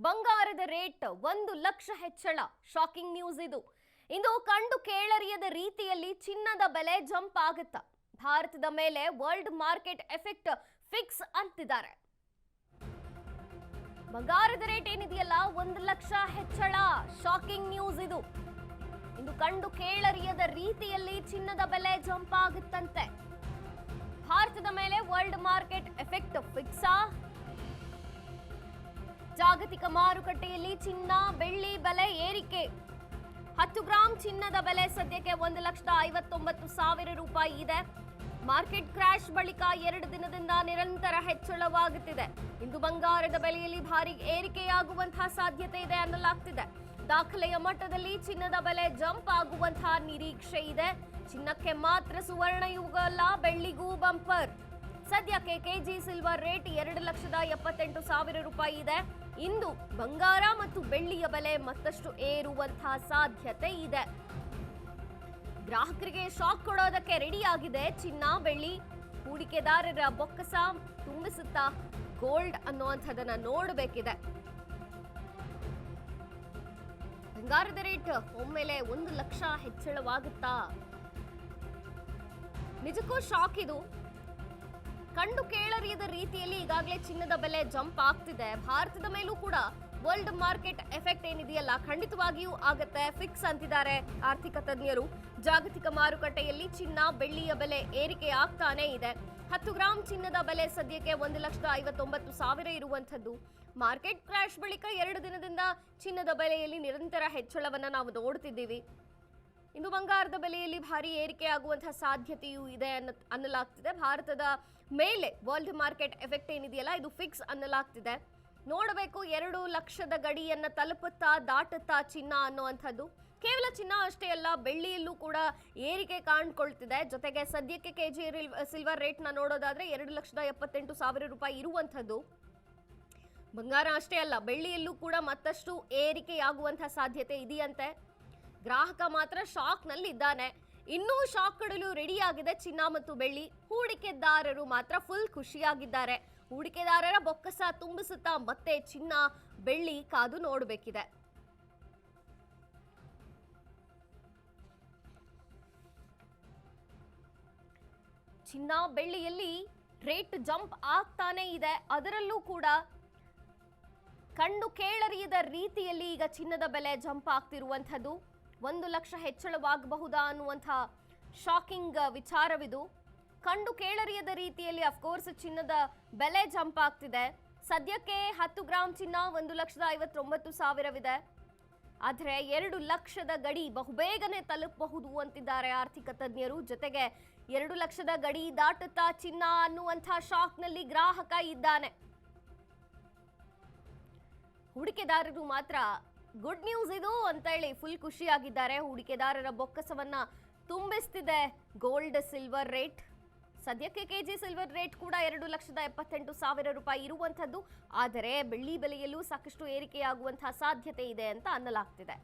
ಬಂಗಾರದ ರೇಟ್ 1,00,000 ಹೆಚ್ಚಳ. Shocking news ಇದು. ಇಂದು ಕಂಡು ಕೇಳರಿಯದ ರೀತಿಯಲ್ಲಿ ಚಿನ್ನದ ಬೆಲೆ ಜಂಪ್ ಆಗುತ್ತಾ? ಭಾರತದ ಮೇಲೆ ವರ್ಲ್ಡ್ ಮಾರ್ಕೆಟ್ ಎಫೆಕ್ಟ್ ಫಿಕ್ಸ್ ಅಂತಿದ್ದಾರೆ. ಬಂಗಾರದ ರೇಟ್ ಏನಿದೆಯಲ್ಲ 1,00,000 ಹೆಚ್ಚಳ. ಶಾಕಿಂಗ್ ನ್ಯೂಸ್ ಇದು. ಇಂದು ಕಂಡು ಕೇಳರಿಯದ ರೀತಿಯಲ್ಲಿ ಚಿನ್ನದ ಬೆಲೆ ಜಂಪ್ ಆಗುತ್ತಂತೆ. ಭಾರತದ ಮೇಲೆ ವರ್ಲ್ಡ್ ಮಾರ್ಕೆಟ್ ಎಫೆಕ್ಟ್ ಫಿಕ್ಸಾ? ಜಾಗತಿಕ ಮಾರುಕಟ್ಟೆಯಲ್ಲಿ ಚಿನ್ನ ಬೆಳ್ಳಿ ಬೆಲೆ ಏರಿಕೆ. 10 ಗ್ರಾಂ ಚಿನ್ನದ ಬೆಲೆ ಸದ್ಯಕ್ಕೆ 1,59,000 ರೂಪಾಯಿ ಇದೆ. ಮಾರ್ಕೆಟ್ ಕ್ರಾಶ್ ಬಳಿಕ 2 ದಿನದಿಂದ ನಿರಂತರ ಹೆಚ್ಚಳವಾಗುತ್ತಿದೆ. ಇಂದು ಬಂಗಾರದ ಬೆಲೆಯಲ್ಲಿ ಭಾರಿ ಏರಿಕೆಯಾಗುವಂತಹ ಸಾಧ್ಯತೆ ಇದೆ ಅನ್ನಲಾಗ್ತಿದೆ. ದಾಖಲೆಯ ಮಟ್ಟದಲ್ಲಿ ಚಿನ್ನದ ಬೆಲೆ ಜಂಪ್ ಆಗುವಂತಹ ನಿರೀಕ್ಷೆ ಇದೆ. ಚಿನ್ನಕ್ಕೆ ಮಾತ್ರ ಸುವರ್ಣ ಯುಗ ಅಲ್ಲ, ಬೆಳ್ಳಿಗೂ ಬಂಪರ್. ಸದ್ಯಕ್ಕೆ ಕೆಜಿ ಸಿಲ್ವರ್ ರೇಟ್ 2,78,000 ರೂಪಾಯಿ ಇದೆ. ಇಂದು ಬಂಗಾರ ಮತ್ತು ಬೆಳ್ಳಿಯ ಬೆಲೆ ಮತ್ತಷ್ಟು ಏರುವಂತಹ ಸಾಧ್ಯತೆ ಇದೆ. ಗ್ರಾಹಕರಿಗೆ ಶಾಕ್ ಕೊಡೋದಕ್ಕೆ ರೆಡಿಯಾಗಿದೆ ಚಿನ್ನ ಬೆಳ್ಳಿ. ಹೂಡಿಕೆದಾರರ ಬೊಕ್ಕಸ ತುಂಬಿಸುತ್ತಾ ಗೋಲ್ಡ್ ಅನ್ನುವಂಥದ್ದನ್ನ ನೋಡಬೇಕಿದೆ. ಬಂಗಾರದ ರೇಟ್ ಒಮ್ಮೆಲೆ 1,00,000 ಹೆಚ್ಚಳವಾಗುತ್ತಾ? ನಿಜಕ್ಕೂ ಶಾಕ್ ಇದು. ಕಂಡು ಕೇಳರಿಯದ ರೀತಿಯಲ್ಲಿ ಈಗಾಗಲೇ ಚಿನ್ನದ ಬೆಲೆ ಜಂಪ್ ಆಗ್ತಿದೆ. ಭಾರತದ ಮೇಲೂ ಕೂಡ ವರ್ಲ್ಡ್ ಮಾರ್ಕೆಟ್ ಎಫೆಕ್ಟ್ ಏನಿದೆಯಲ್ಲ ಖಂಡಿತವಾಗಿಯೂ ಆಗತ್ತೆ, ಫಿಕ್ಸ್ ಅಂತಿದ್ದಾರೆ ಆರ್ಥಿಕ ತಜ್ಞರು. ಜಾಗತಿಕ ಮಾರುಕಟ್ಟೆಯಲ್ಲಿ ಚಿನ್ನ ಬೆಳ್ಳಿಯ ಬೆಲೆ ಏರಿಕೆ ಆಗ್ತಾನೆ ಇದೆ. 10 ಗ್ರಾಂ ಚಿನ್ನದ ಬೆಲೆ ಸದ್ಯಕ್ಕೆ 1,59,000 ಇರುವಂಥದ್ದು. ಮಾರ್ಕೆಟ್ ಕ್ರಾಶ್ ಬಳಿಕ 2 ದಿನದಿಂದ ಚಿನ್ನದ ಬೆಲೆಯಲ್ಲಿ ನಿರಂತರ ಹೆಚ್ಚಳವನ್ನ ನಾವು ನೋಡ್ತಿದ್ದೀವಿ. ಇಂದು ಬಂಗಾರದ ಬೆಲೆಯಲ್ಲಿ ಭಾರಿ ಏರಿಕೆ ಆಗುವಂತಹ ಸಾಧ್ಯತೆಯೂ ಇದೆ ಅನ್ನಲಾಗ್ತಿದೆ. ಭಾರತದ ಮೇಲೆ ವರ್ಲ್ಡ್ ಮಾರ್ಕೆಟ್ ಎಫೆಕ್ಟ್ ಏನಿದೆಯಲ್ಲ ಇದು ಫಿಕ್ಸ್ ಅನ್ನಲಾಗ್ತಿದೆ. ನೋಡಬೇಕು 2 ಲಕ್ಷದ ಗಡಿಯನ್ನ ತಲುಪುತ್ತಾ ದಾಟುತ್ತಾ ಚಿನ್ನ ಅನ್ನುವಂಥದ್ದು. ಕೇವಲ ಚಿನ್ನ ಅಷ್ಟೇ ಅಲ್ಲ, ಬೆಳ್ಳಿಯಲ್ಲೂ ಕೂಡ ಏರಿಕೆ ಕಾಣ್ಕೊಳ್ತಿದೆ. ಜೊತೆಗೆ ಸದ್ಯಕ್ಕೆ ಕೆಜಿ ಸಿಲ್ವರ್ ರೇಟ್ನ ನೋಡೋದಾದ್ರೆ 2,78,000 ರೂಪಾಯಿ ಇರುವಂಥದ್ದು. ಬಂಗಾರ ಅಷ್ಟೇ ಅಲ್ಲ, ಬೆಳ್ಳಿಯಲ್ಲೂ ಕೂಡ ಮತ್ತಷ್ಟು ಏರಿಕೆಯಾಗುವಂತಹ ಸಾಧ್ಯತೆ ಇದೆಯಂತೆ. ಗ್ರಾಹಕ ಮಾತ್ರ ಶಾಕ್ನಲ್ಲಿ ಇದ್ದಾನೆ. ಇನ್ನೂ ಶಾಕ್ ಕೊಡಲು ರೆಡಿಯಾಗಿದೆ ಚಿನ್ನ ಮತ್ತು ಬೆಳ್ಳಿ. ಹೂಡಿಕೆದಾರರು ಮಾತ್ರ ಫುಲ್ ಖುಷಿಯಾಗಿದ್ದಾರೆ. ಹೂಡಿಕೆದಾರರ ಬೊಕ್ಕಸ ತುಂಬಿಸುತ್ತಾ ಮತ್ತೆ ಚಿನ್ನ ಬೆಳ್ಳಿ ಕಾದು ನೋಡಬೇಕಿದೆ. ಚಿನ್ನ ಬೆಳ್ಳಿಯಲ್ಲಿ ರೇಟ್ ಜಂಪ್ ಆಗ್ತಾನೆ ಇದೆ. ಅದರಲ್ಲೂ ಕೂಡ ಕಂಡು ಕೇಳರಿಯದ ರೀತಿಯಲ್ಲಿ ಈಗ ಚಿನ್ನದ ಬೆಲೆ ಜಂಪ್ ಆಗ್ತಿರುವಂಥದ್ದು. 1,00,000 ಹೆಚ್ಚಳವಾಗಬಹುದಾ ಅನ್ನುವಂಥ ಶಾಕಿಂಗ್ ವಿಚಾರವಿದು. ಕಂಡು ಕೇಳರಿಯದ ರೀತಿಯಲ್ಲಿ ಅಫ್ಕೋರ್ಸ್ ಚಿನ್ನದ ಬೆಲೆ ಜಂಪ್ ಆಗ್ತಿದೆ. ಸದ್ಯಕ್ಕೆ 10 ಗ್ರಾಂ ಚಿನ್ನ 1,59,000 ಇದೆ. ಆದರೆ 2 ಲಕ್ಷದ ಗಡಿ ಬಹುಬೇಗನೆ ತಲುಪಬಹುದು ಅಂತಿದ್ದಾರೆ ಆರ್ಥಿಕ ತಜ್ಞರು. ಜೊತೆಗೆ 2 ಲಕ್ಷದ ಗಡಿ ದಾಟುತ್ತಾ ಚಿನ್ನ ಅನ್ನುವಂಥ ಶಾಕ್ನಲ್ಲಿ ಗ್ರಾಹಕ ಇದ್ದಾನೆ. ಹೂಡಿಕೆದಾರರು ಮಾತ್ರ ಗುಡ್ ನ್ಯೂಸ್ ಇದು ಅಂತ ಹೇಳಿ ಫುಲ್ ಖುಷಿಯಾಗಿದ್ದಾರೆ. ಹೂಡಿಕೆದಾರರ ಬೊಕ್ಕಸವನ್ನ ತುಂಬಿಸ್ತಿದೆ ಗೋಲ್ಡ್ ಸಿಲ್ವರ್ ರೇಟ್. ಸದ್ಯಕ್ಕೆ ಕೆಜಿ ಸಿಲ್ವರ್ ರೇಟ್ ಕೂಡ 2,78,000 ರೂಪಾಯಿ ಇರುವಂಥದ್ದು. ಆದರೆ ಬೆಳ್ಳಿ ಬೆಲೆಯಲ್ಲೂ ಸಾಕಷ್ಟು ಏರಿಕೆಯಾಗುವಂತಹ ಸಾಧ್ಯತೆ ಇದೆ ಅಂತ ಅನ್ನಲಾಗ್ತಿದೆ.